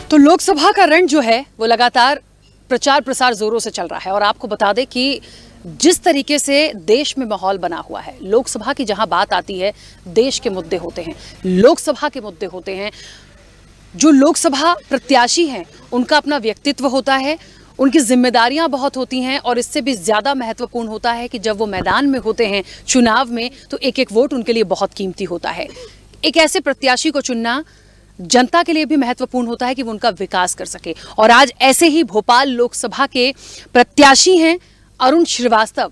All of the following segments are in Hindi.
तो लोकसभा का रण जो है वो लगातार प्रचार प्रसार जोरों से चल रहा है और आपको बता दें कि जिस तरीके से देश में माहौल बना हुआ है, लोकसभा की जहां बात आती है देश के मुद्दे होते हैं, लोकसभा के मुद्दे होते हैं। जो लोकसभा प्रत्याशी हैं उनका अपना व्यक्तित्व होता है, उनकी जिम्मेदारियां बहुत होती हैं और इससे भी ज़्यादा महत्वपूर्ण होता है कि जब वो मैदान में होते हैं चुनाव में तो एक एक वोट उनके लिए बहुत कीमती होता है। एक ऐसे प्रत्याशी को चुनना जनता के लिए भी महत्वपूर्ण होता है कि वो उनका विकास कर सके। और आज ऐसे ही भोपाल लोकसभा के प्रत्याशी हैं अरुण श्रीवास्तव,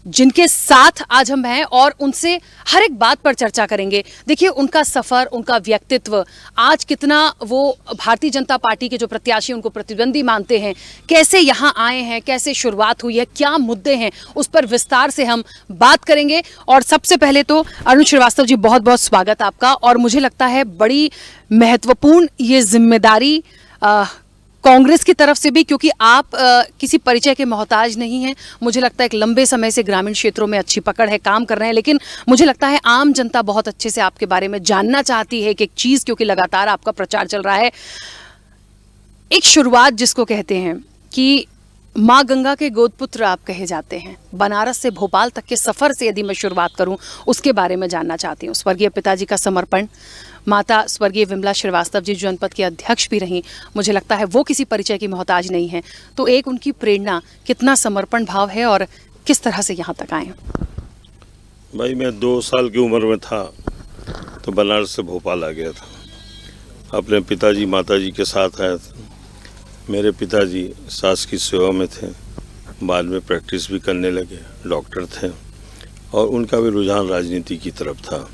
जिनके साथ आज हम हैं और उनसे हर एक बात पर चर्चा करेंगे। देखिए, उनका सफर, उनका व्यक्तित्व, आज कितना वो भारतीय जनता पार्टी के जो प्रत्याशी उनको प्रतिद्वंदी मानते हैं, कैसे यहाँ आए हैं, कैसे शुरुआत हुई है, क्या मुद्दे हैं, उस पर विस्तार से हम बात करेंगे। और सबसे पहले तो अरुण श्रीवास्तव जी, बहुत बहुत स्वागत आपका। और मुझे लगता है बड़ी महत्वपूर्ण ये जिम्मेदारी कांग्रेस की तरफ से भी, क्योंकि आप किसी परिचय के मोहताज नहीं हैं। मुझे लगता है एक लंबे समय से ग्रामीण क्षेत्रों में अच्छी पकड़ है, काम कर रहे हैं, लेकिन मुझे लगता है आम जनता बहुत अच्छे से आपके बारे में जानना चाहती है एक चीज़, क्योंकि लगातार आपका प्रचार चल रहा है। एक शुरुआत जिसको कहते हैं कि माँ गंगा के गोदपुत्र आप कहे जाते हैं, बनारस से भोपाल तक के सफ़र से यदि मैं शुरुआत करूं उसके बारे में जानना चाहती हूँ। स्वर्गीय पिताजी का समर्पण, माता स्वर्गीय विमला श्रीवास्तव जी जनपद की अध्यक्ष भी रहीं, मुझे लगता है वो किसी परिचय की मोहताज नहीं है। तो एक उनकी प्रेरणा, कितना समर्पण भाव है और किस तरह से यहाँ तक आए? भाई, मैं 2 साल की उम्र में था तो बनारस से भोपाल आ गया था। अपने पिताजी माताजी के साथ आया था। मेरे पिताजी सास की सेवा में थे, बाद में प्रैक्टिस भी करने लगे, डॉक्टर थे और उनका भी रुझान राजनीति की तरफ था।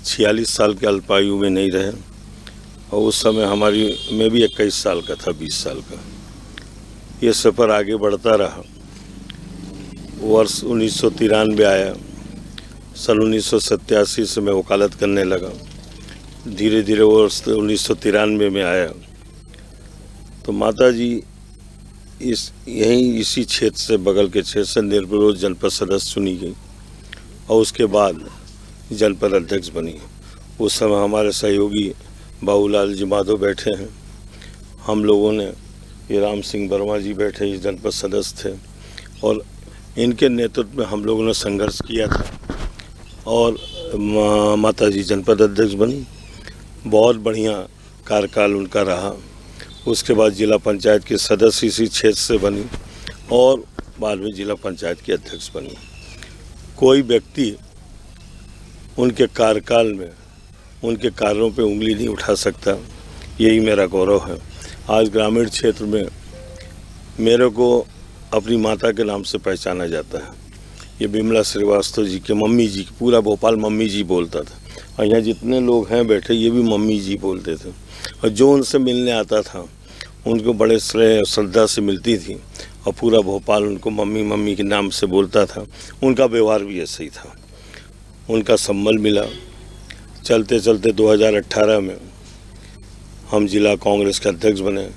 46 साल के अल्पायु में नहीं रहे और उस समय मैं भी 21 साल का था, 20 साल का। ये सफ़र आगे बढ़ता रहा। वर्ष 1993 आया। सन 1987 से मैं वकालत करने लगा। धीरे धीरे वर्ष 1993 में आया तो माताजी इसी क्षेत्र से, बगल के क्षेत्र से निर्विरोध जनपद सदस्य चुनी गई और उसके बाद जनपद अध्यक्ष बनी। उस समय हमारे सहयोगी बाबूलाल जी माधव बैठे हैं, हम लोगों ने, ये राम सिंह वर्मा जी बैठे, ये जनपद सदस्य थे और इनके नेतृत्व में हम लोगों ने संघर्ष किया था और माताजी जनपद अध्यक्ष बनी। बहुत बढ़िया कार्यकाल उनका रहा। उसके बाद जिला पंचायत के सदस्य इसी क्षेत्र से बनी और बाद में जिला पंचायत की अध्यक्ष बनी। कोई व्यक्ति उनके कार्यकाल में उनके कार्यों पे उंगली नहीं उठा सकता, यही मेरा गौरव है। आज ग्रामीण क्षेत्र में मेरे को अपनी माता के नाम से पहचाना जाता है। ये विमला श्रीवास्तव जी के मम्मी जी, पूरा भोपाल मम्मी जी बोलता था और यहाँ जितने लोग हैं बैठे ये भी मम्मी जी बोलते थे। और जो उनसे मिलने आता था उनको बड़े श्रेय और श्रद्धा से मिलती थी और पूरा भोपाल उनको मम्मी मम्मी के नाम से बोलता था। उनका व्यवहार भी ऐसा ही था। उनका सम्मान मिला। चलते चलते 2018 में हम जिला कांग्रेस के अध्यक्ष बने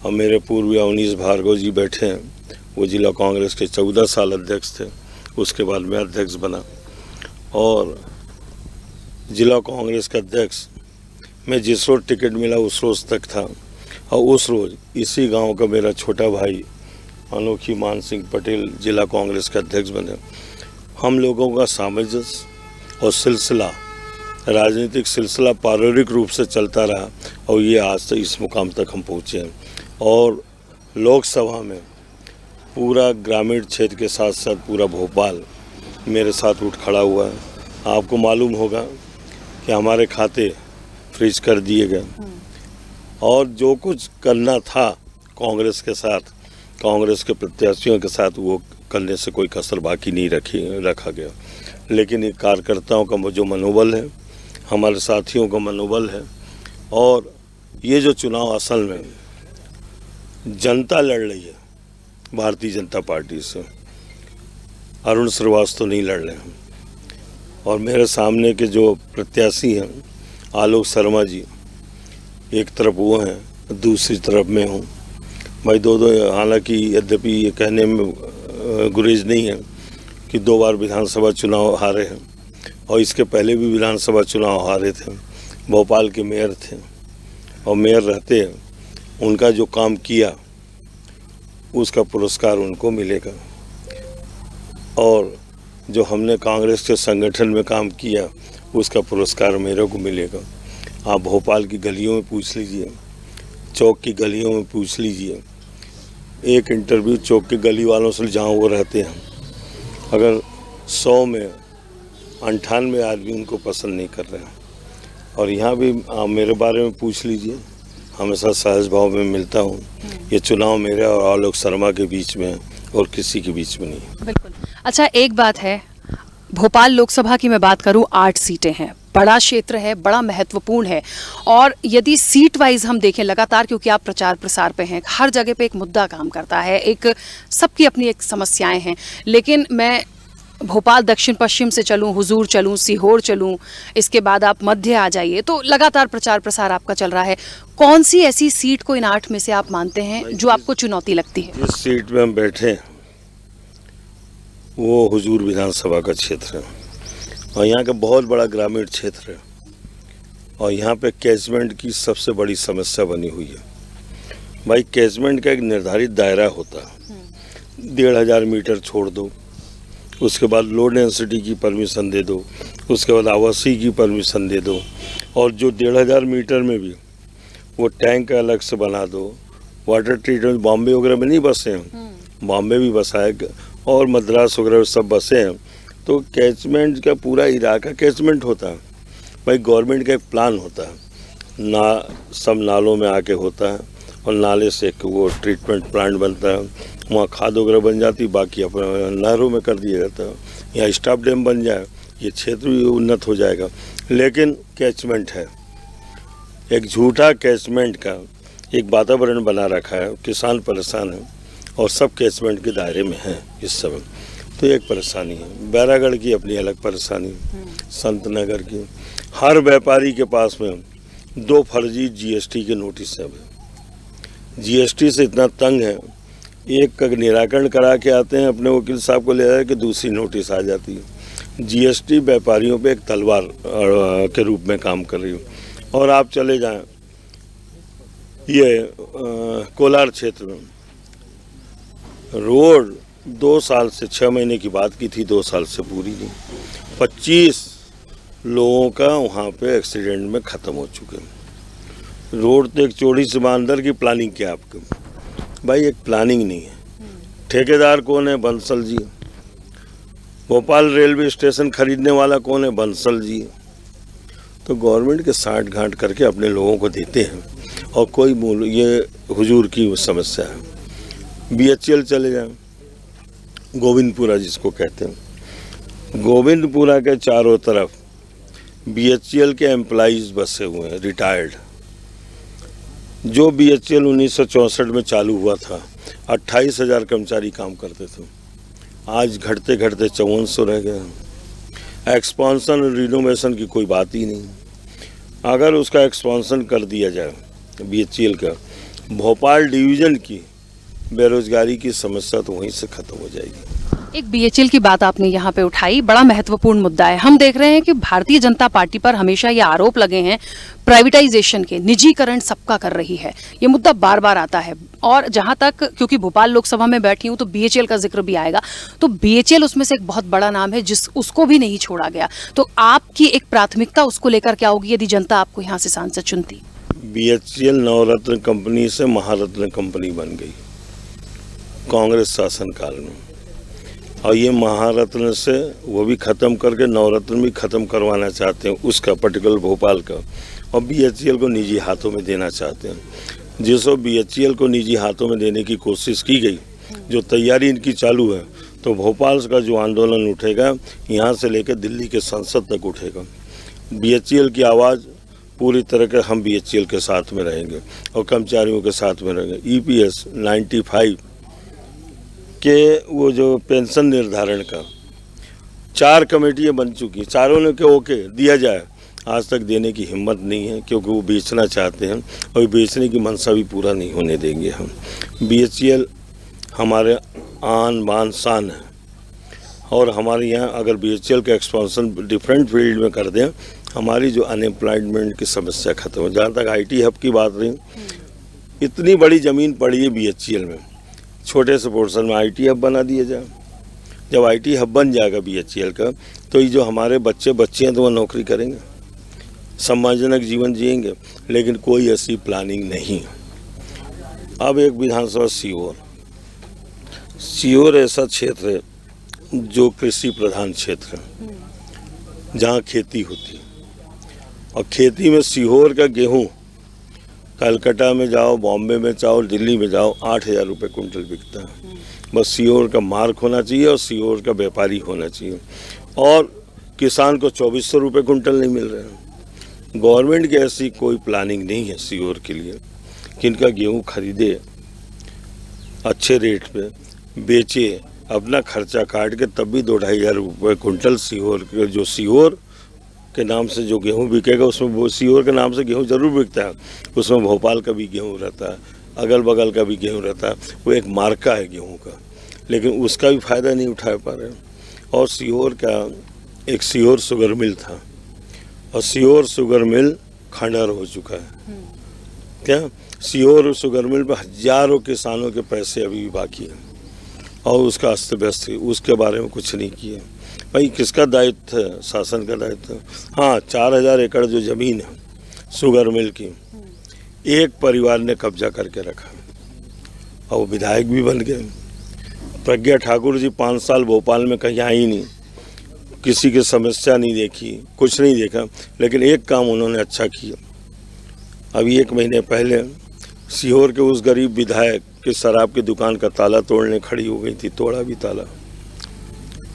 और मेरे पूर्व अवनीश भार्गव जी बैठे हैं, वो जिला कांग्रेस के 14 साल अध्यक्ष थे। उसके बाद मैं अध्यक्ष बना और जिला कांग्रेस का अध्यक्ष मैं जिस रोज़ टिकट मिला उस रोज़ तक था और उस रोज़ इसी गांव का मेरा छोटा भाई अनोखी मान सिंह पटेल जिला कांग्रेस के अध्यक्ष बने। हम लोगों का सामंजस्य और सिलसिला, राजनीतिक सिलसिला पारिवारिक रूप से चलता रहा और ये आज तक इस मुकाम तक हम पहुँचे हैं। और लोकसभा में पूरा ग्रामीण क्षेत्र के साथ साथ पूरा भोपाल मेरे साथ उठ खड़ा हुआ है। आपको मालूम होगा कि हमारे खाते फ्रीज कर दिए गए और जो कुछ करना था कांग्रेस के साथ, कांग्रेस के प्रत्याशियों के साथ, वो करने से कोई कसर बाकी नहीं रखा गया। लेकिन ये कार्यकर्ताओं का जो मनोबल है, हमारे साथियों का मनोबल है और ये जो चुनाव असल में जनता लड़ रही है भारतीय जनता पार्टी से, अरुण श्रीवास्तव नहीं लड़ रहे हैं। और मेरे सामने के जो प्रत्याशी हैं आलोक शर्मा जी, एक तरफ वो हैं, दूसरी तरफ मैं हूँ। भाई दो हालांकि यद्यपि ये कहने में गुरेज नहीं है कि 2 बार विधानसभा चुनाव हारे हैं और इसके पहले भी विधानसभा चुनाव हारे थे। भोपाल के मेयर थे और मेयर रहते उनका जो काम किया उसका पुरस्कार उनको मिलेगा, और जो हमने कांग्रेस के संगठन में काम किया उसका पुरस्कार मेरे को मिलेगा। आप भोपाल की गलियों में पूछ लीजिए, चौक की गलियों में पूछ लीजिए, एक इंटरव्यू चौक की गली वालों से जहाँ वो रहते हैं, अगर 100 में 98 आदमी उनको पसंद नहीं कर रहे हैं। और यहाँ भी आप मेरे बारे में पूछ लीजिए, हमेशा सहज भाव में मिलता हूँ। ये चुनाव मेरे और आलोक शर्मा के बीच में है और किसी के बीच में नहीं। बिल्कुल। अच्छा, एक बात है, भोपाल लोकसभा की मैं बात करूं, 8 सीटें हैं, बड़ा क्षेत्र है, बड़ा महत्वपूर्ण है, और यदि सीट वाइज हम देखें लगातार, क्योंकि आप प्रचार प्रसार पे हैं, हर जगह पे एक मुद्दा काम करता है, एक सबकी अपनी एक समस्याएं हैं, लेकिन मैं भोपाल दक्षिण पश्चिम से चलूं, हुजूर चलूं, सीहोर चलूं, इसके बाद आप मध्य आ जाइए, तो लगातार प्रचार प्रसार आपका चल रहा है। कौन सी ऐसी सीट को इन 8 में से आप मानते हैं जो आपको चुनौती लगती है? जिस सीट में हम बैठे वो हुजूर विधानसभा का क्षेत्र है, और यहाँ का बहुत बड़ा ग्रामीण क्षेत्र है, और यहाँ पे कैचमेंट की सबसे बड़ी समस्या बनी हुई है। भाई, कैचमेंट का एक निर्धारित दायरा होता है, 1500 मीटर छोड़ दो, उसके बाद लो डेंसिटी की परमिशन दे दो, उसके बाद आवासीय की परमिशन दे दो, और जो 1500 मीटर में भी वो टैंक अलग से बना दो। वाटर ट्रीटमेंट बॉम्बे वगैरह में नहीं बसे हैं, बॉम्बे भी बसा है और मद्रास वगैरह सब बसे हैं, तो कैचमेंट का पूरा इलाका कैचमेंट होता है। भाई, गवर्नमेंट का एक प्लान होता है, सब नालों में आके होता है, और नाले से एक वो ट्रीटमेंट प्लांट बनता है, वहाँ खाद वगैरह बन जाती, बाकी अपना नहरों में कर दिया जाता है, या स्टॉप डैम बन जाए, ये क्षेत्र भी उन्नत हो जाएगा। लेकिन कैचमेंट है, एक झूठा कैचमेंट का एक वातावरण बना रखा है, किसान परेशान है, और सब कैचमेंट के दायरे में हैं इस समय, तो एक परेशानी है। बैरागढ़ की अपनी अलग परेशानी, संत नगर की, हर व्यापारी के पास में 2 फर्जी जीएसटी के नोटिस है। जीएसटी से इतना तंग है, एक का निराकरण करा के आते हैं, अपने वकील साहब को ले जाए कि दूसरी नोटिस आ जाती है। जीएसटी व्यापारियों पे एक तलवार के रूप में काम कर रही है। और आप चले जाएं ये कोलार क्षेत्र में, रोड 2 साल से 6 महीने की बात की थी, 2 साल से पूरी नहीं, 25 लोगों का वहाँ पे एक्सीडेंट में ख़त्म हो चुके हैं। रोड तो एक चौड़ी से बांदर की प्लानिंग क्या आपके? भाई, एक प्लानिंग नहीं है। ठेकेदार कौन है? बंसल जी। भोपाल रेलवे स्टेशन खरीदने वाला कौन है? बंसल जी। तो गवर्नमेंट के साठ गांठ करके अपने लोगों को देते हैं, और कोई मूल ये हुजूर की समस्या है। बीएचईएल चले जाएं, गोविंदपुरा जिसको कहते हैं, गोविंदपुरा के चारों तरफ बीएचईएल के एम्प्लॉइज बसे हुए हैं, रिटायर्ड। जो बीएचईएल 1964 में चालू हुआ था, 28,000 कर्मचारी काम करते थे, आज घटते घटते 5400 रह गए हैं। एक्सपांसन और रिनोवेशन की कोई बात ही नहीं। अगर उसका एक्सपांसन कर दिया जाए बीएचईएल का, भोपाल डिवीज़न की बेरोजगारी की समस्या तो वहीं से खत्म हो जाएगी। एक बीएचईएल की बात आपने यहाँ पे उठाई, बड़ा महत्वपूर्ण मुद्दा है। हम देख रहे हैं कि भारतीय जनता पार्टी पर हमेशा ये आरोप लगे हैं प्राइवेटाइजेशन के, निजीकरण सबका कर रही है, ये मुद्दा बार बार आता है। और जहां तक, क्योंकि भोपाल लोकसभा में बैठी हूं तो बीएचईएल का जिक्र भी आएगा, तो बीएचईएल उसमें से एक बहुत बड़ा नाम है उसको भी नहीं छोड़ा गया। तो आपकी एक प्राथमिकता उसको लेकर क्या होगी यदि जनता आपको यहाँ से सांसद चुनती? बीएचईएल नवरत्न कंपनी से महारत्न कंपनी बन गई कांग्रेस शासनकाल में, और ये महारत्न से वो भी ख़त्म करके नवरत्न भी ख़त्म करवाना चाहते हैं, उसका पर्टिकुलर भोपाल का, और बीएचईएल को निजी हाथों में देना चाहते हैं। जिसको बीएचईएल को निजी हाथों में देने की कोशिश की गई, जो तैयारी इनकी चालू है, तो भोपाल का जो आंदोलन उठेगा यहाँ से लेकर दिल्ली के संसद तक उठेगा। बीएचईएल की आवाज़ पूरी तरह के हम बीएचईएल के साथ में रहेंगे और कर्मचारियों के साथ में रहेंगे। ईपीएस 95 के वो जो पेंशन निर्धारण का 4 कमेटियाँ बन चुकी, चारों ने के ओके दिया जाए, आज तक देने की हिम्मत नहीं है, क्योंकि वो बेचना चाहते हैं और बेचने की मंशा भी पूरा नहीं होने देंगे हम। बीएचईएल हमारे आन बान शान है, और हमारे यहाँ अगर बीएचईएल का एक्सपांसन डिफरेंट फील्ड में कर दें, हमारी जो अनएम्प्लॉयमेंट की समस्या खत्म हो। जहाँ तक आईटी हब की बात रही, इतनी बड़ी ज़मीन पड़ी है BHEL में, छोटे से पोर्शन में IT हब बना दिया जाए। जब IT हब बन जाएगा BHEL का, तो ये जो हमारे बच्चे हैं तो वो नौकरी करेंगे, सम्मानजनक जीवन जिएंगे, लेकिन कोई ऐसी प्लानिंग नहीं है। अब एक विधानसभा सीहोर ऐसा क्षेत्र है जो कृषि प्रधान क्षेत्र है, जहाँ खेती होती है, और खेती में सीहोर का गेहूँ कलकत्ता में जाओ, बॉम्बे में जाओ, दिल्ली में जाओ, 8,000 रुपये कुंटल बिकता है। बस सीहोर का मार्क होना चाहिए और सीहोर का व्यापारी होना चाहिए, और किसान को 2,400 रुपये कुंटल नहीं मिल रहे हैं। गवर्नमेंट की ऐसी कोई प्लानिंग नहीं है सीहोर के लिए कि इनका गेहूँ खरीदे, अच्छे रेट पे बेचे, अपना खर्चा काट के, तब भी 2-2,500 रुपये कुंटल सीहोर के, जो सीहोर के नाम से जो गेहूँ बिकेगा उसमें, वो सीहोर के नाम से गेहूँ जरूर बिकता है, उसमें भोपाल का भी गेहूँ रहता है, अगल बगल का भी गेहूँ रहता है, वो एक मार्का है गेहूँ का, लेकिन उसका भी फ़ायदा नहीं उठा पा रहे। और सीहोर का एक सीहोर शुगर मिल था, और सीहोर शुगर मिल खंडहर हो चुका है। क्या सीहोर शुगर मिल पर हजारों किसानों के पैसे अभी भी बाकी हैं, और उसका अस्त व्यस्त है, उसके बारे में कुछ नहीं किया। भाई किसका दायित्व है? शासन का दायित्व है। हाँ, 4,000 एकड़ जो ज़मीन है शुगर मिल की, एक परिवार ने कब्जा करके रखा, और वो विधायक भी बन गए। प्रज्ञा ठाकुर जी 5 साल भोपाल में कहीं आई नहीं, किसी की समस्या नहीं देखी, कुछ नहीं देखा, लेकिन एक काम उन्होंने अच्छा किया। अभी 1 महीने पहले सीहोर के उस गरीब विधायक के शराब की दुकान का ताला तोड़ने खड़ी हो गई थी, तोड़ा भी ताला।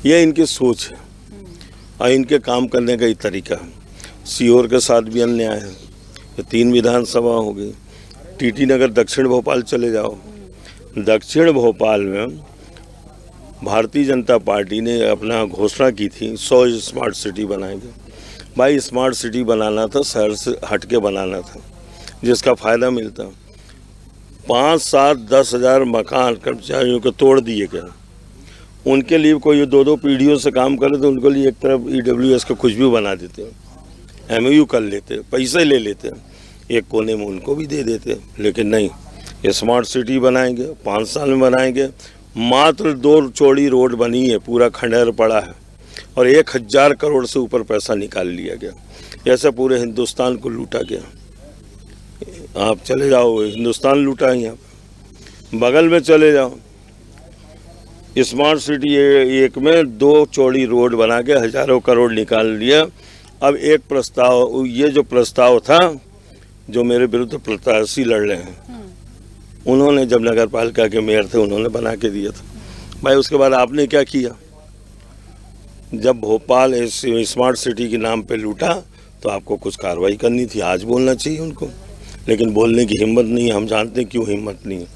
यह इनकी सोच है और इनके काम करने का ही तरीका है। सीहोर के साथ भी अन्याय है। ये 3 विधानसभा हो गई। TT नगर दक्षिण भोपाल चले जाओ, दक्षिण भोपाल में भारतीय जनता पार्टी ने अपना घोषणा की थी 100 स्मार्ट सिटी बनाएंगे। भाई स्मार्ट सिटी बनाना था, शहर से हट के बनाना था, जिसका फ़ायदा मिलता। 5, 7, 10 हज़ार मकान कर्मचारियों को तोड़ दिए गए। उनके लिए कोई 2-2 पीढ़ियों से काम करे तो उनके लिए एक तरफ EWS का कुछ भी बना देते, MOU कर लेते, पैसे ले लेते, एक कोने में उनको भी दे देते। लेकिन नहीं, ये स्मार्ट सिटी बनाएंगे, 5 साल में बनाएंगे। मात्र 2 चौड़ी रोड बनी है, पूरा खंडहर पड़ा है, और 1,000 करोड़ से ऊपर पैसा निकाल लिया गया। ऐसा पूरे हिंदुस्तान को लूटा गया। आप चले जाओ, हिंदुस्तान लूटा है। यहाँ बगल में चले जाओ, स्मार्ट सिटी एक में 2 चौड़ी रोड बना के हज़ारों करोड़ निकाल लिया। अब एक प्रस्ताव, ये जो प्रस्ताव था, जो मेरे विरुद्ध प्रत्याशी लड़ रहे हैं, उन्होंने जब नगर पालिका के मेयर थे उन्होंने बना के दिया था। भाई उसके बाद आपने क्या किया? जब भोपाल इस स्मार्ट सिटी के नाम पे लूटा तो आपको कुछ कार्रवाई करनी थी, आज बोलना चाहिए उनको, लेकिन बोलने की हिम्मत नहीं है। हम जानते हैं क्यों हिम्मत नहीं है।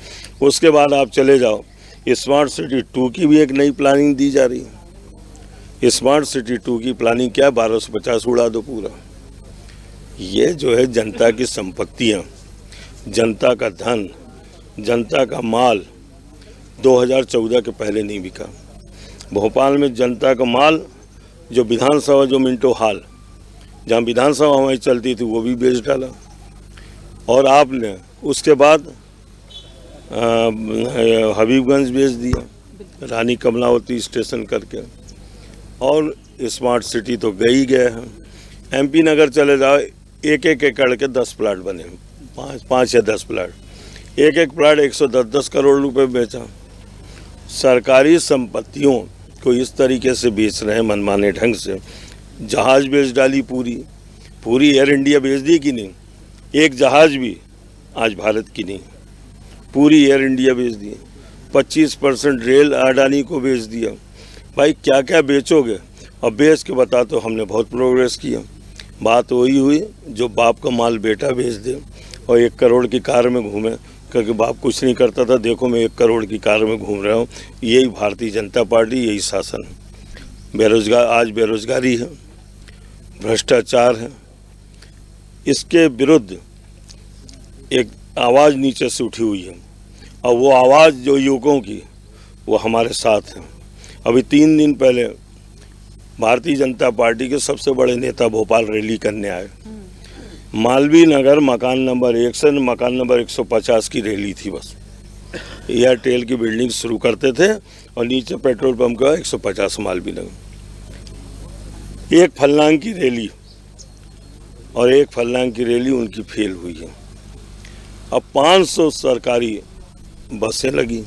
उसके बाद आप चले जाओ, स्मार्ट सिटी 2 की भी एक नई प्लानिंग दी जा रही है। स्मार्ट सिटी 2 की प्लानिंग क्या है? 1250 उड़ा दो पूरा। ये जो है जनता की संपत्तियाँ, जनता का धन, जनता का माल 2014 के पहले नहीं बिका। भोपाल में जनता का माल, जो विधानसभा, जो मिंटो हॉल जहाँ विधानसभा हमारी चलती थी, वो भी बेच डाला। और आपने उसके बाद हबीबगंज बेच दिया, रानी कमलावती स्टेशन करके। और स्मार्ट सिटी तो गई गए हैं। MP नगर चले जाओ, 1-1 एकड़ के 10 प्लाट बने, 5 या 10 प्लाट, एक प्लाट 110 करोड़ रुपए बेचा। सरकारी संपत्तियों को इस तरीके से बेच रहे हैं मनमाने ढंग से। जहाज बेच डाली, पूरी एयर इंडिया बेच दी कि नहीं? एक जहाज भी आज भारत की नहीं, पूरी एयर इंडिया बेच दी। 25% रेल अडानी को बेच दिया। भाई क्या क्या बेचोगे? और बेच के बता, तो हमने बहुत प्रोग्रेस किया। बात वही हुई जो बाप का माल बेटा बेच दे और 1 करोड़ की कार में घूमे, क्योंकि बाप कुछ नहीं करता था, देखो मैं 1 करोड़ की कार में घूम रहा हूँ। यही भारतीय जनता पार्टी, यही शासन है। आज बेरोजगारी है, भ्रष्टाचार है। इसके विरुद्ध एक आवाज़ नीचे से उठी हुई है, और वो आवाज़ जो युवकों की, वो हमारे साथ है। अभी 3 दिन पहले भारतीय जनता पार्टी के सबसे बड़े नेता भोपाल रैली करने आए। मालवीय नगर मकान नंबर 1 से मकान नंबर 150 की रैली थी। बस एयरटेल की बिल्डिंग शुरू करते थे और नीचे पेट्रोल पंप का 150 मालवीय नगर। एक फलनांग की रैली और एक फलनांग की रैली उनकी फेल हुई है। अब 500 सरकारी बसें लगी,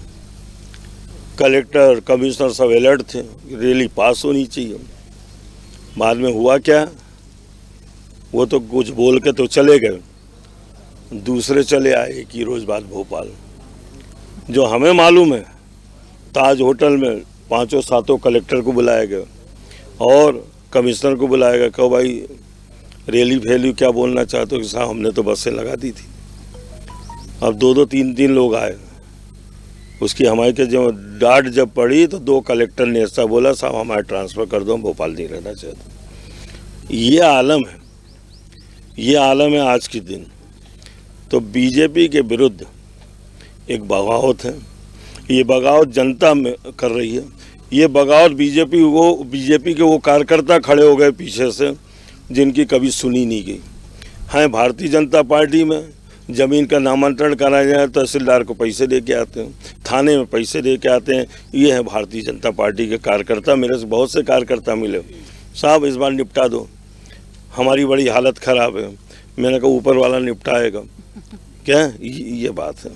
कलेक्टर कमिश्नर सब अलर्ट थे, रैली पास होनी चाहिए। बाद में हुआ क्या, वो तो कुछ बोल के तो चले गए, दूसरे चले आए एक ही रोज बाद भोपाल। जो हमें मालूम है, ताज होटल में 5-7 कलेक्टर को बुलाया गया और कमिश्नर को बुलाया गया, कहो भाई रैली फैली क्या बोलना चाहते हो कि साहब हमने तो बसें लगा दी थी। अब 2-2 3-3 लोग आए, उसकी हमारे के जब डांट जब पड़ी तो 2 कलेक्टर ने ऐसा बोला, साहब हमारा ट्रांसफ़र कर दो, हम भोपाल नहीं रहना चाहते। ये आलम है, ये आलम है आज के दिन। तो बीजेपी के विरुद्ध एक बगावत है, ये बगावत जनता में कर रही है। ये बगावत बीजेपी के वो कार्यकर्ता खड़े हो गए पीछे से, जिनकी कभी सुनी नहीं गई। हाँ, भारतीय जनता पार्टी में ज़मीन का नामांतरण कराया जाए, तहसीलदार को पैसे दे के आते हैं, थाने में पैसे दे के आते हैं। ये है भारतीय जनता पार्टी के कार्यकर्ता। मेरे से बहुत से कार्यकर्ता मिले, साहब इस बार निपटा दो, हमारी बड़ी हालत ख़राब है। मैंने कहा ऊपर वाला निपटाएगा क्या, ये बात है।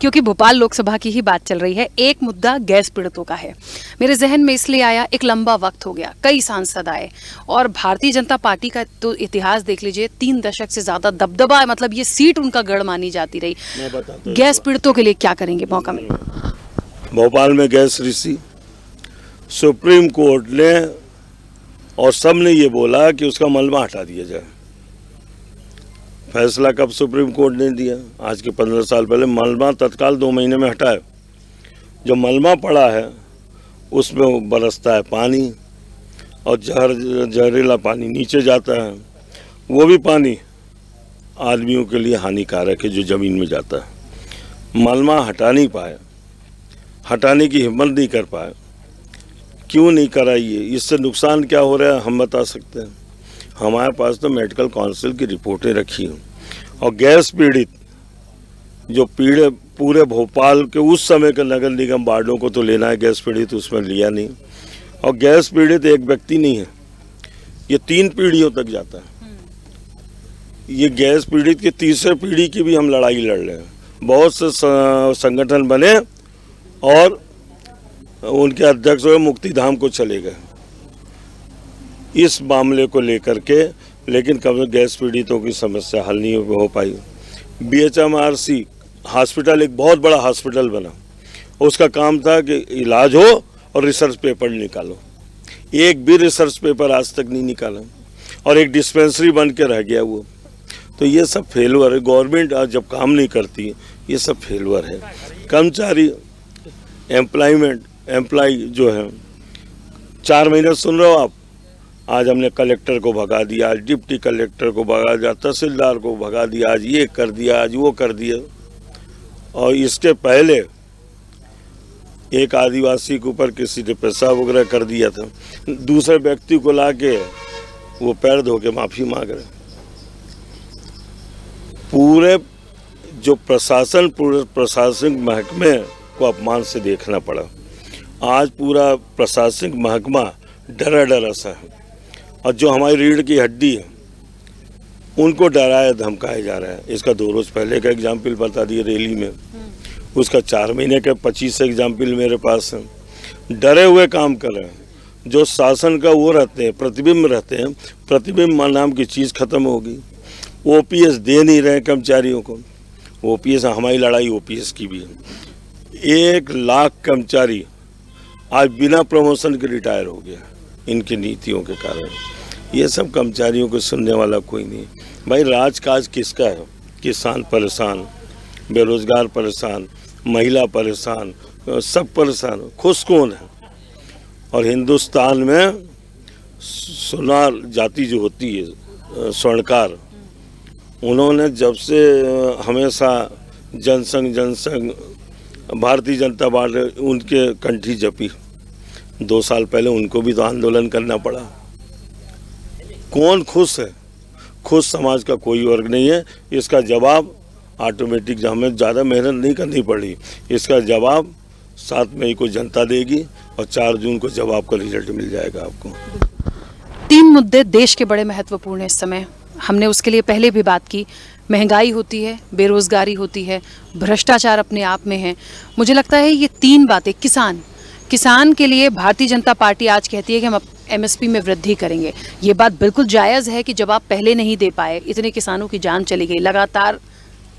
क्योंकि भोपाल लोकसभा की ही बात चल रही है, एक मुद्दा गैस पीड़ितों का है। मेरे जहन में इसलिए आया, एक लंबा वक्त हो गया, कई सांसद आए और भारतीय जनता पार्टी का तो इतिहास देख लीजिए, 3 दशक से ज्यादा दबदबा, मतलब ये सीट उनका गढ़ मानी जाती रही। गैस पीड़ितों के लिए क्या करेंगे मौका मिले? भोपाल में गैस ऋषि, सुप्रीम कोर्ट ने और सबने ये बोला कि उसका मलबा हटा दिया जाए। फैसला कब सुप्रीम कोर्ट ने दिया? आज के 15 साल पहले। मलबा तत्काल 2 महीने में हटाए। जो मलबा पड़ा है उसमें बरसता है पानी और जहरीला पानी नीचे जाता है। वो भी पानी आदमियों के लिए हानिकारक है जो ज़मीन में जाता है। मलबा हटा नहीं पाए, हटाने की हिम्मत नहीं कर पाए। क्यों नहीं कराइए? इससे नुकसान क्या हो रहा है हम बता सकते हैं। हमारे पास तो मेडिकल काउंसिल की रिपोर्टें रखी हैं और गैस पीड़ित जो पूरे भोपाल के उस समय के नगर निगम वार्डों को तो लेना है, गैस पीड़ित उसमें लिया नहीं। और गैस पीड़ित एक व्यक्ति नहीं है, ये 3 पीढ़ियों तक जाता है। ये गैस पीड़ित की तीसरे पीढ़ी की भी हम लड़ाई लड़ रहे हैं। बहुत से संगठन बने और उनके अध्यक्ष हुए, मुक्तिधाम को चले गए इस मामले को लेकर के, लेकिन कभी गैस पीड़ितों की समस्या हल नहीं हो पाई। BHMRC हॉस्पिटल एक बहुत बड़ा हॉस्पिटल बना, उसका काम था कि इलाज हो और रिसर्च पेपर निकालो। एक भी रिसर्च पेपर आज तक नहीं निकाला और एक डिस्पेंसरी बन के रह गया वो। तो ये सब फेलुअर है। गवर्नमेंट जब काम नहीं करती, ये सब फेलुअर है। कर्मचारी एम्प्लॉय जो है, 4 महीने सुन रहे हो आप, आज हमने कलेक्टर को भगा दिया, आज डिप्टी कलेक्टर को भगा दिया, तहसीलदार को भगा दिया, आज ये कर दिया, आज वो कर दिया। और इसके पहले एक आदिवासी के ऊपर किसी ने पेशाब वगैरह कर दिया था, दूसरे व्यक्ति को लाके वो पैर धो के माफ़ी मांग रहे। पूरे जो प्रशासनिक महकमे को अपमान से देखना पड़ा। आज पूरा प्रशासनिक महकमा डरा सा है और जो हमारी रीढ़ की हड्डी है उनको डराया धमकाया जा रहा है। इसका 2 रोज पहले का एग्जाम्पल बता दिए रैली में, उसका 4 महीने का 25 एग्जाम्पल मेरे पास है। डरे हुए काम कर रहे हैं। जो शासन का वो रहते हैं, प्रतिबिंब रहते हैं, प्रतिबिंब नाम की चीज़ खत्म होगी। OPS दे नहीं रहे कर्मचारियों को। OPS, हमारी लड़ाई OPS की भी है। 1 लाख कर्मचारी आज बिना प्रमोशन के रिटायर हो गया इनकी नीतियों के कारण। ये सब कर्मचारियों को सुनने वाला कोई नहीं। भाई राजकाज किसका है? किसान परेशान, बेरोजगार परेशान, महिला परेशान, सब परेशान। खुश कौन है? और हिंदुस्तान में सोनार जाति जो होती है, स्वर्णकार, उन्होंने जब से हमेशा जनसंघ भारतीय जनता पार्टी उनके कंठी जपी। 2 साल पहले उनको भी तो आंदोलन करना पड़ा। कौन खुश है? खुश समाज का कोई वर्ग नहीं है। इसका जवाब ऑटोमेटिक, हमें ज़्यादा मेहनत नहीं करनी पड़ी, इसका जवाब 7 मई को जनता देगी और 4 जून को जवाब का रिजल्ट मिल जाएगा आपको। 3 मुद्दे देश के बड़े महत्वपूर्ण हैं इस समय, हमने उसके लिए पहले भी बात की। महंगाई होती है, बेरोजगारी होती है, भ्रष्टाचार अपने आप में है। मुझे लगता है ये 3 बातें, किसान के लिए भारतीय जनता पार्टी आज कहती है कि हम एमएसपी में वृद्धि करेंगे। ये बात बिल्कुल जायज़ है कि जब आप पहले नहीं दे पाए, इतने किसानों की जान चली गई, लगातार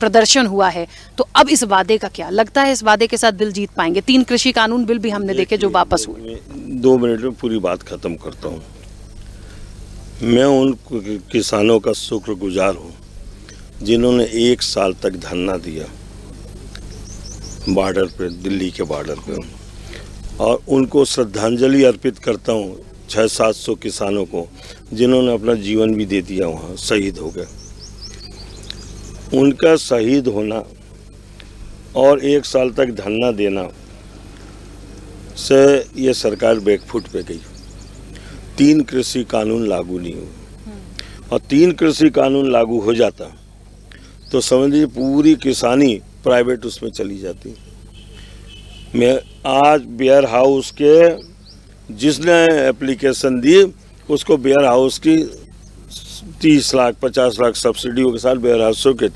प्रदर्शन हुआ है, तो अब इस वादे का क्या लगता है, इस वादे के साथ दिल जीत पाएंगे? 3 कृषि कानून बिल भी हमने देखे जो वापस हुए। 2 मिनट में पूरी बात खत्म करता हूँ। मैं उन किसानों का शुक्रगुजार हूँ जिन्होंने 1 साल तक धरना दिया बॉर्डर पे, दिल्ली के बॉर्डर पे, और उनको श्रद्धांजलि अर्पित करता हूँ 600-700 किसानों को जिन्होंने अपना जीवन भी दे दिया, वहाँ शहीद हो गए। उनका शहीद होना और 1 साल तक धरना देना से ये सरकार बैकफुट पे गई। 3 कृषि कानून लागू नहीं हुए, और 3 कृषि कानून लागू हो जाता तो समझिए पूरी किसानी प्राइवेट उसमें चली जाती। मैं आज वेयर हाउस के जिसने एप्लीकेशन दी उसको वेयर हाउस की 30 लाख 50 लाख सब्सिडियों के साथ वेयर हाउसों के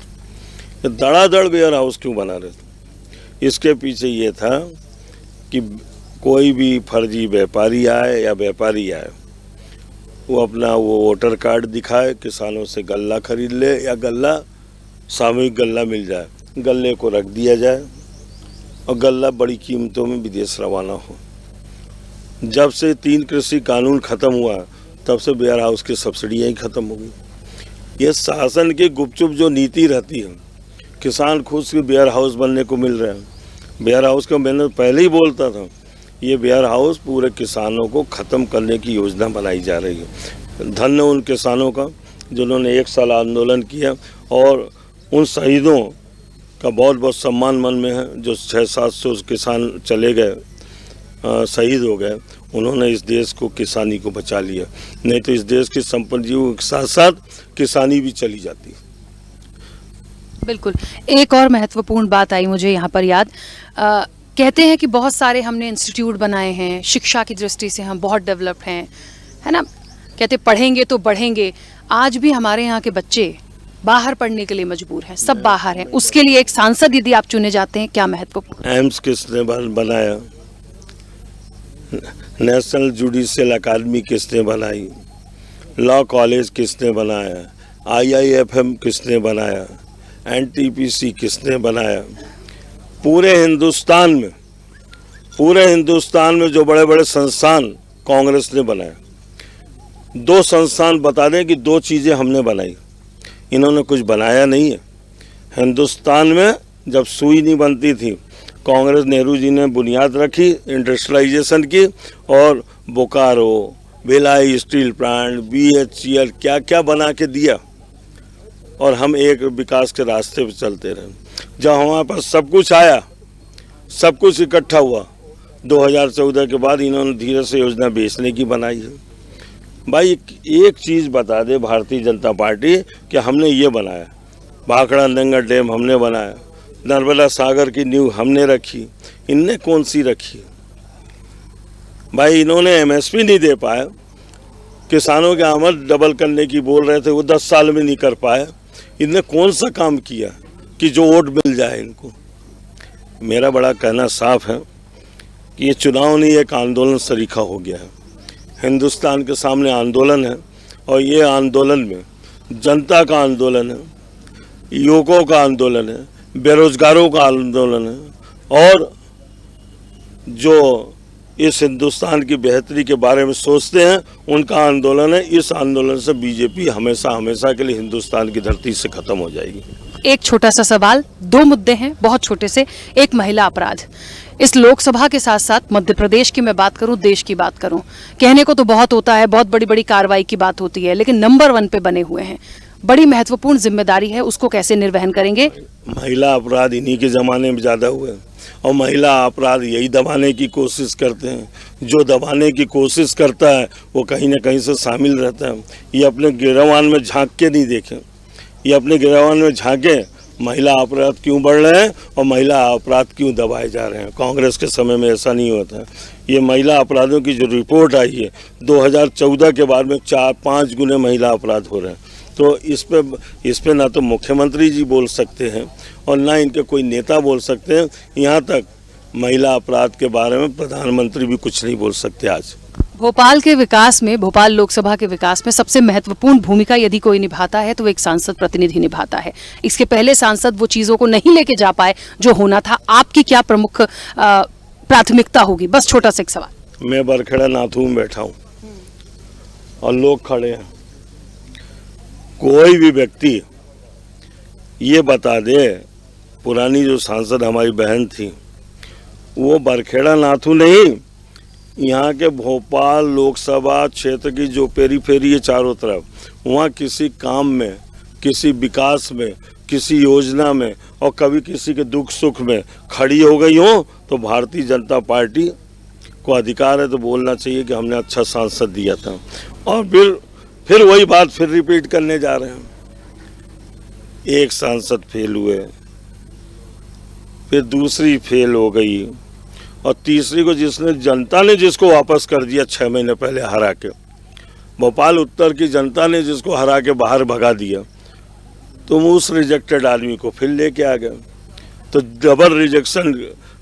धड़ाधड़ वेयर हाउस क्यों बना रहे थे? इसके पीछे ये था कि कोई भी फर्जी व्यापारी आए या व्यापारी आए, वो अपना वो वोटर कार्ड दिखाए, किसानों से गल्ला खरीद ले या गल्ला सामूहिक गल्ला मिल जाए, गल्ले को रख दिया जाए और गल्ला बड़ी कीमतों में विदेश रवाना हो। जब से 3 कृषि कानून खत्म हुआ तब से वेयर हाउस की सब्सिडियाँ ही खत्म हो गई। ये शासन की गुपचुप जो नीति रहती है, किसान खुद से वेयर हाउस बनने को मिल रहे हैं। वेयर हाउस का मैंने पहले ही बोलता था, ये वेयर हाउस पूरे किसानों को ख़त्म करने की योजना बनाई जा रही है। धन्य उन किसानों का जिन्होंने 1 साल आंदोलन किया, और उन शहीदों का बहुत बहुत सम्मान मन में है जो 600-700 किसान चले गए, शहीद हो गए। उन्होंने इस देश को, किसानी को बचा लिया, नहीं तो इस देश की संपत्तियों के साथ साथ किसानी भी चली जाती। बिल्कुल। एक और महत्वपूर्ण बात आई मुझे यहाँ पर याद, कहते हैं कि बहुत सारे हमने इंस्टीट्यूट बनाए हैं, शिक्षा की दृष्टि से हम बहुत डेवलप्ड हैं, है ना? कहते पढ़ेंगे तो बढ़ेंगे। आज भी हमारे यहाँ के बच्चे बाहर पढ़ने के लिए मजबूर हैं, सब बाहर हैं। उसके लिए एक सांसद यदि आप चुने जाते हैं, क्या महत्वपूर्ण? एम्स किसने बनाया? नेशनल जुडिशियल अकादमी किसने बनाई? लॉ कॉलेज किसने बनाया? IIFM किसने बनाया? NTPC किसने बनाया? पूरे हिंदुस्तान में जो बड़े बड़े संस्थान कांग्रेस ने बनाए, 2 संस्थान बता दें कि 2 चीज़ें हमने बनाई। इन्होंने कुछ बनाया नहीं है। हिंदुस्तान में जब सुई नहीं बनती थी, कांग्रेस, नेहरू जी ने बुनियाद रखी इंडस्ट्रियलाइजेशन की, और Bokaro, Bhilai steel plant, BHEL क्या क्या बना के दिया, और हम एक विकास के रास्ते पर चलते रहे। जब हमारे पास सब कुछ आया, सब कुछ इकट्ठा हुआ, 2014 के बाद इन्होंने धीरे से योजना बेचने की बनाई है। भाई एक चीज़ बता दे भारतीय जनता पार्टी कि हमने ये बनाया, भाखड़ा नंगा डैम हमने बनाया, नर्मदा सागर की नींव हमने रखी, इनने कौन सी रखी? भाई इन्होंने MSP नहीं दे पाए, किसानों की आमद डबल करने की बोल रहे थे, वो 10 साल में नहीं कर पाए। इनने कौन सा काम किया कि जो वोट मिल जाए इनको? मेरा बड़ा कहना साफ है कि ये चुनाव नहीं, एक आंदोलन सरीखा हो गया है। हिंदुस्तान के सामने आंदोलन है, और ये आंदोलन में जनता का आंदोलन है, युवकों का आंदोलन है, बेरोजगारों का आंदोलन है, और जो इस हिंदुस्तान की बेहतरी के बारे में सोचते हैं उनका आंदोलन है। इस आंदोलन से बीजेपी हमेशा के लिए हिंदुस्तान की धरती से खत्म हो जाएगी। एक छोटा सा सवाल, 2 मुद्दे हैं बहुत छोटे से। एक महिला अपराध, इस लोकसभा के साथ साथ मध्य प्रदेश की मैं बात करूं, देश की बात करूं, कहने को तो बहुत होता है, बहुत बड़ी बड़ी कार्रवाई की बात होती है, लेकिन नंबर 1 पे बने हुए हैं। बड़ी महत्वपूर्ण जिम्मेदारी है, उसको कैसे निर्वहन करेंगे? महिला अपराध इन्हीं के ज़माने में ज़्यादा हुए, और महिला अपराध यही दबाने की कोशिश करते हैं। जो दबाने की कोशिश करता है वो कहीं ना कहीं से शामिल रहता है। ये अपने गिरवान में झांक के नहीं देखें, ये अपने गिरवान में झांके महिला अपराध क्यों बढ़ रहे हैं और महिला अपराध क्यों दबाए जा रहे हैं। कांग्रेस के समय में ऐसा नहीं होता है। ये महिला अपराधों की जो रिपोर्ट आई है 2014 के बाद में 4-5 गुने महिला अपराध हो रहे हैं। तो इस पे ना तो मुख्यमंत्री जी बोल सकते हैं और ना इनके कोई नेता बोल सकते हैं। यहाँ तक महिला अपराध के बारे में प्रधानमंत्री भी कुछ नहीं बोल सकते। आज भोपाल के विकास में, भोपाल लोकसभा के विकास में सबसे महत्वपूर्ण भूमिका यदि कोई निभाता है तो एक सांसद प्रतिनिधि निभाता है। इसके पहले सांसद वो चीजों को नहीं लेके जा पाए जो होना था। आपकी क्या प्रमुख प्राथमिकता होगी? बस छोटा सा एक सवाल। मैं बरखेड़ा नाथू में बैठा हूँ और लोग खड़े हैं। कोई भी व्यक्ति ये बता दे, पुरानी जो सांसद हमारी बहन थी वो बरखेड़ा नाथू नहीं, यहाँ के भोपाल लोकसभा क्षेत्र की जो पेरीफेरी है चारों तरफ, वहाँ किसी काम में, किसी विकास में, किसी योजना में और कभी किसी के दुख सुख में खड़ी हो गई हो तो भारतीय जनता पार्टी को अधिकार है तो बोलना चाहिए कि हमने अच्छा सांसद दिया था। और फिर वही बात फिर रिपीट करने जा रहे हैं। एक सांसद फेल हुए, फिर दूसरी फेल हो गई और तीसरी को जनता ने जिसको वापस कर दिया 6 महीने पहले हरा के, भोपाल उत्तर की जनता ने जिसको हरा के बाहर भगा दिया, तुम उस रिजेक्टेड आदमी को फिर लेके आ गए। तो डबल रिजेक्शन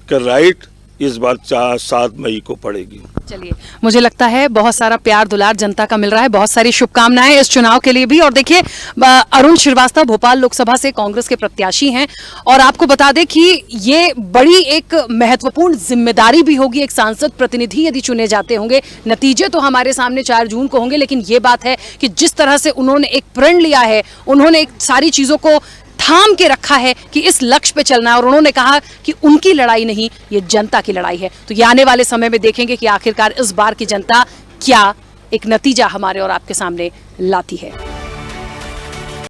का राइट इस बार 7 मई को पड़ेगी। चलिए, मुझे लगता है बहुत सारा प्यार दुलार जनता का मिल रहा है। बहुत सारी शुभकामनाएं इस चुनाव के लिए भी। और देखिए, अरुण श्रीवास्तव भोपाल लोकसभा से कांग्रेस के प्रत्याशी हैं और आपको बता दें कि ये बड़ी एक महत्वपूर्ण जिम्मेदारी भी होगी। एक सांसद प्रतिनिधि यदि चुने जाते होंगे, नतीजे तो हमारे सामने 4 जून को होंगे, लेकिन ये बात है कि जिस तरह से उन्होंने एक प्रण लिया है, उन्होंने एक सारी चीजों को थाम के रखा है कि इस लक्ष्य पे चलना है। और उन्होंने कहा कि उनकी लड़ाई नहीं, ये जनता की लड़ाई है। तो ये आने वाले समय में देखेंगे कि आखिरकार इस बार की जनता क्या एक नतीजा हमारे और आपके सामने लाती है।